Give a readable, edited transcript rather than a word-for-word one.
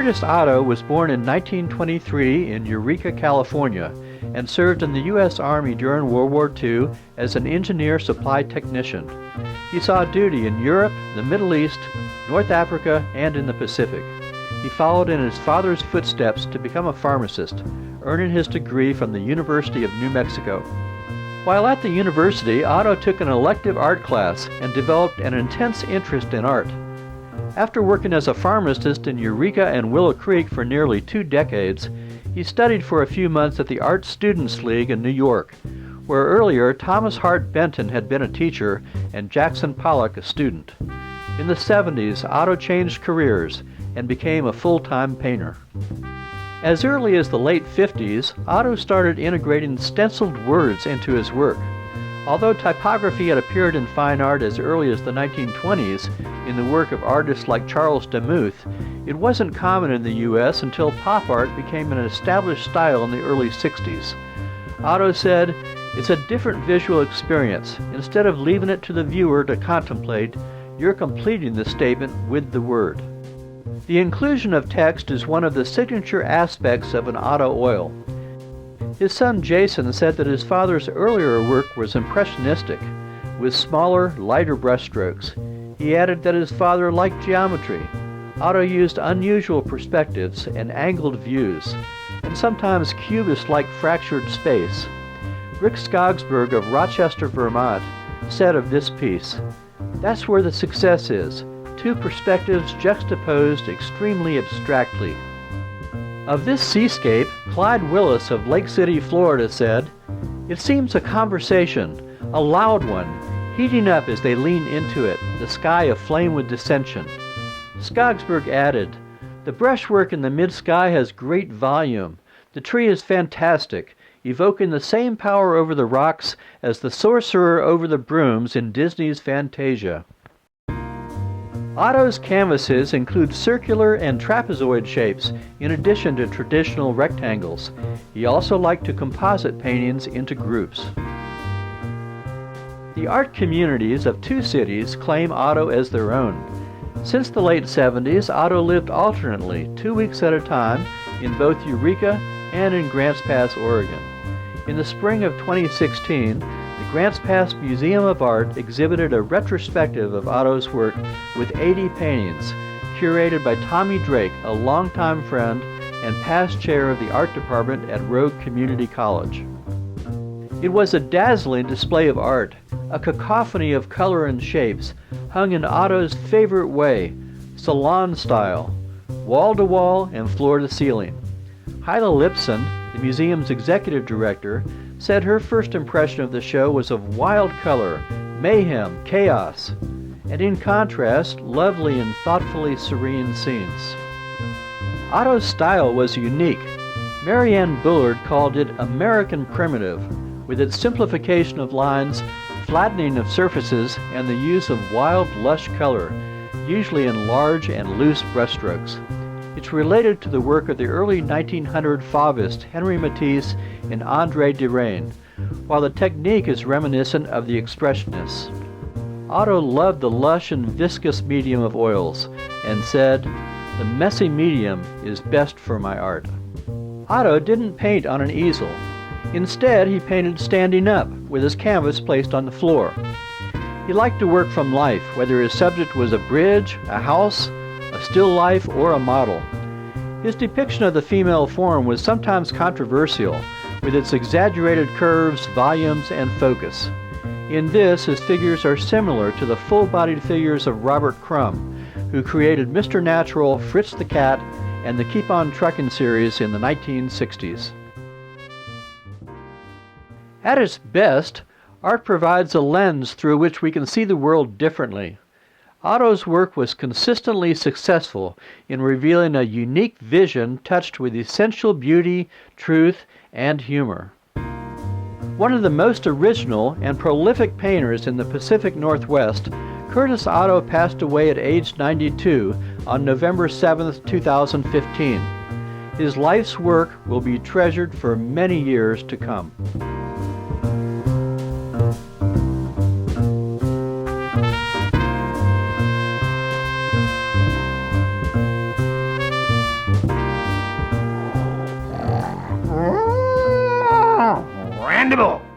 Curtis Otto was born in 1923 in Eureka, California, and served in the U.S. Army during World War II as an engineer supply technician. He saw duty in Europe, the Middle East, North Africa, and in the Pacific. He followed in his father's footsteps to become a pharmacist, earning his degree from the University of New Mexico. While at the university, Otto took an elective art class and developed an intense interest in art. After working as a pharmacist in Eureka and Willow Creek for nearly 2 decades, he studied for a few months at the Art Students League in New York, where earlier Thomas Hart Benton had been a teacher and Jackson Pollock a student. In the 70s, Otto changed careers and became a full-time painter. As early as the late 50s, Otto started integrating stenciled words into his work. Although typography had appeared in fine art as early as the 1920s in the work of artists like Charles Demuth, it wasn't common in the U.S. until pop art became an established style in the early 60s. Otto said, "It's a different visual experience. Instead of leaving it to the viewer to contemplate, you're completing the statement with the word." The inclusion of text is one of the signature aspects of an Otto oil. His son Jason said that his father's earlier work was impressionistic, with smaller, lighter brushstrokes. He added that his father liked geometry. Otto used unusual perspectives and angled views, and sometimes cubist-like fractured space. Rick Skogsberg of Rochester, Vermont, said of this piece, "That's where the success is, 2 perspectives juxtaposed extremely abstractly." Of this seascape, Clyde Willis of Lake City, Florida said, "It seems a conversation, a loud one, heating up as they lean into it, the sky aflame with dissension." Skogsberg added, "The brushwork in the mid-sky has great volume. The tree is fantastic, evoking the same power over the rocks as the sorcerer over the brooms in Disney's Fantasia." Otto's canvases include circular and trapezoid shapes in addition to traditional rectangles. He also liked to composite paintings into groups. The art communities of 2 cities claim Otto as their own. Since the late 70s, Otto lived alternately, 2 weeks at a time, in both Eureka and in Grants Pass, Oregon. In the spring of 2016, the Grants Pass Museum of Art exhibited a retrospective of Otto's work with 80 paintings, curated by Tommy Drake, a longtime friend and past chair of the art department at Rogue Community College. It was a dazzling display of art, a cacophony of color and shapes, hung in Otto's favorite way, salon style, wall-to-wall and floor-to-ceiling. Hyla Lipson, the museum's executive director, said her first impression of the show was of wild color, mayhem, chaos, and in contrast, lovely and thoughtfully serene scenes. Otto's style was unique. Marianne Bullard called it American primitive, with its simplification of lines, flattening of surfaces, and the use of wild, lush color, usually in large and loose brushstrokes. It's related to the work of the early 1900 Fauvists Henri Matisse and André Derain, while the technique is reminiscent of the Expressionists. Otto loved the lush and viscous medium of oils and said, "The messy medium is best for my art." Otto didn't paint on an easel. Instead, he painted standing up, with his canvas placed on the floor. He liked to work from life, whether his subject was a bridge, a house, a still life, or a model. His depiction of the female form was sometimes controversial, with its exaggerated curves, volumes, and focus. In this, his figures are similar to the full-bodied figures of Robert Crumb, who created Mr. Natural, Fritz the Cat, and the Keep On Truckin' series in the 1960s. At its best, art provides a lens through which we can see the world differently. Otto's work was consistently successful in revealing a unique vision touched with essential beauty, truth, and humor. One of the most original and prolific painters in the Pacific Northwest, Curtis Otto passed away at age 92 on November 7, 2015. His life's work will be treasured for many years to come. mandible.